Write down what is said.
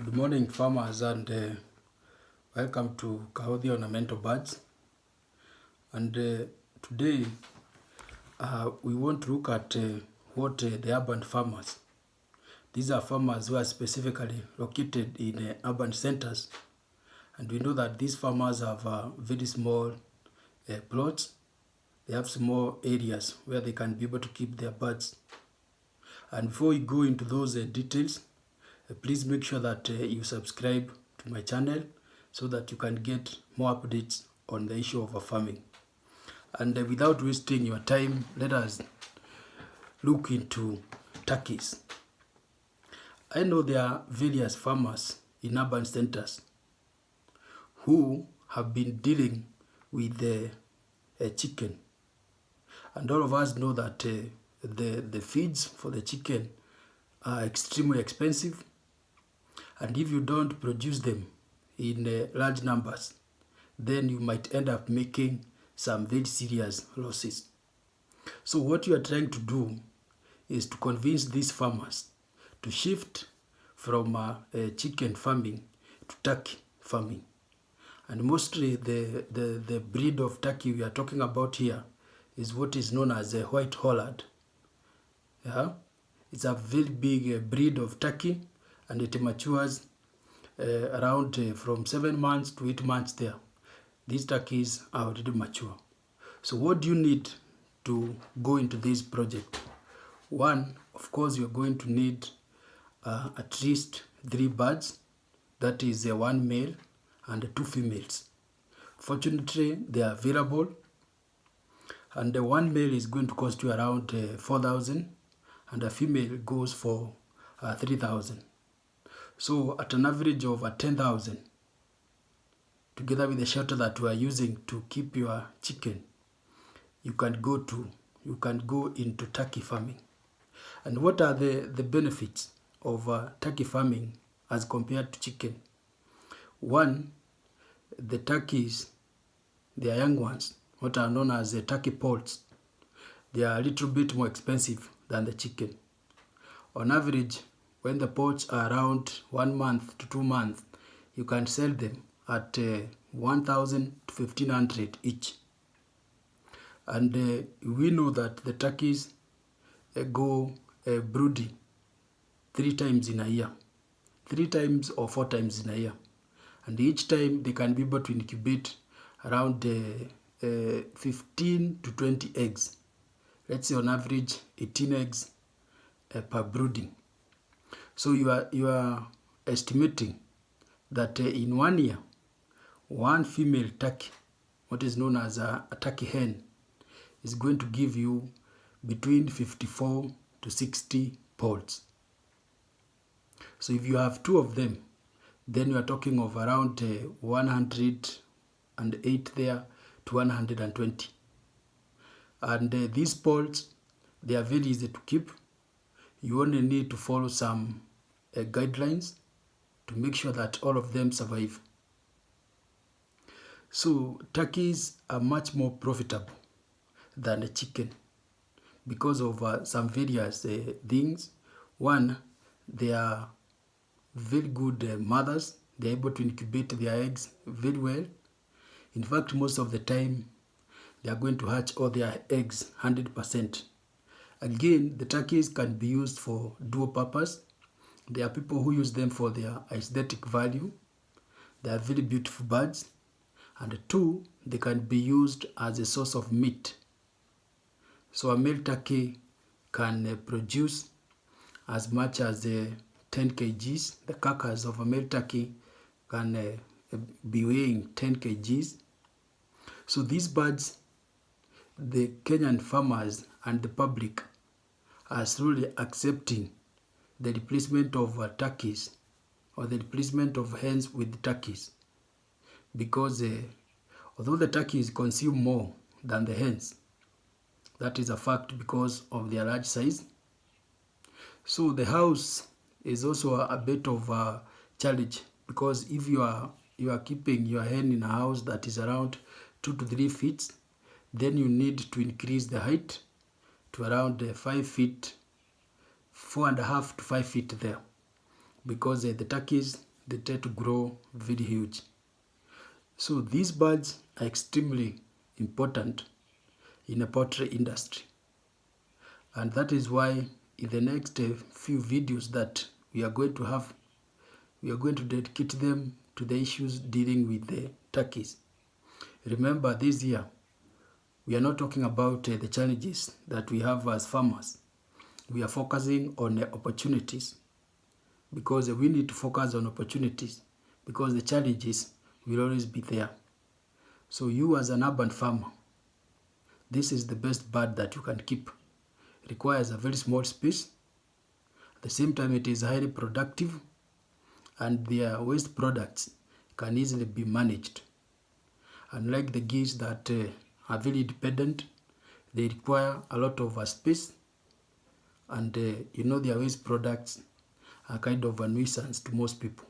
Good morning, farmers, and welcome to Kahodhi Ornamental Birds. And today we want to look at what the urban farmers. These are farmers who are specifically located in urban centers, and we know that these farmers have very small plots. They have small areas where they can be able to keep their birds. And before we go into those details, please make sure that you subscribe to my channel so that you can get more updates on the issue of farming. And without wasting your time, let us look into turkeys. I know there are various farmers in urban centers who have been dealing with the chicken. And all of us know that the feeds for the chicken are extremely expensive. And if you don't produce them in large numbers, then you might end up making some very serious losses. So what you are trying to do is to convince these farmers to shift from chicken farming to turkey farming. And mostly the breed of turkey we are talking about here is what is known as a white Holland. Yeah? It's a very big breed of turkey, and it matures around from 7 months to 8 months there. These turkeys are already mature. So what do you need to go into this project? One, of course, you're going to need at least 3 birds. That is 1 male and 2 females. Fortunately, they are available. And the 1 male is going to cost you around 4,000, and a female goes for 3,000. So at an average of 10,000, together with the shelter that we are using to keep your chicken, you can go into turkey farming. And what are the benefits of turkey farming as compared to chicken? One, the turkeys, they are young ones, what are known as the turkey poults. They are a little bit more expensive than the chicken. On average, when the poults are around 1 month to 2 months, you can sell them at 1,000 to 1,500 each. And we know that the turkeys go brooding 3 times in a year, 3 times or 4 times in a year. And each time they can be able to incubate around 15 to 20 eggs. Let's say on average 18 eggs per brooding. So you are estimating that in 1 year, 1 female turkey, what is known as a turkey hen, is going to give you between 54 to 60 poults. So if you have 2 of them, then you are talking of around 108 there to 120. And these poults, they are very easy to keep. You only need to follow some guidelines to make sure that all of them survive. So turkeys are much more profitable than a chicken because of some various things. One, they are very good mothers. They are able to incubate their eggs very well. In fact, most of the time, they are going to hatch all their eggs 100%. Again, the turkeys can be used for dual purpose. There are people who use them for their aesthetic value. They are very beautiful birds. And 2, they can be used as a source of meat. So a male turkey can produce as much as 10 kgs. The carcass of a male turkey can be weighing 10 kgs. So these birds, the Kenyan farmers and the public are slowly accepting the replacement of turkeys or the replacement of hens with turkeys, because although the turkeys consume more than the hens, that is a fact because of their large size. So the house is also a bit of a challenge, because if you are keeping your hen in a house that is around 2 to 3 feet, then you need to increase the height to around 5 feet, 4.5 to 5 feet there, because the turkeys, they tend to grow very huge. So these birds are extremely important in the poultry industry. And that is why in the next few videos that we are going to have, we are going to dedicate them to the issues dealing with the turkeys. Remember, this year, we are not talking about the challenges that we have as farmers. We are focusing on the opportunities, because we need to focus on opportunities, because the challenges will always be there. So you as an urban farmer, this is the best bird that you can keep. It requires a very small space. At the same time, it is highly productive, and their waste products can easily be managed. Unlike the geese that are very dependent, they require a lot of space, and their waste products are kind of a nuisance to most people.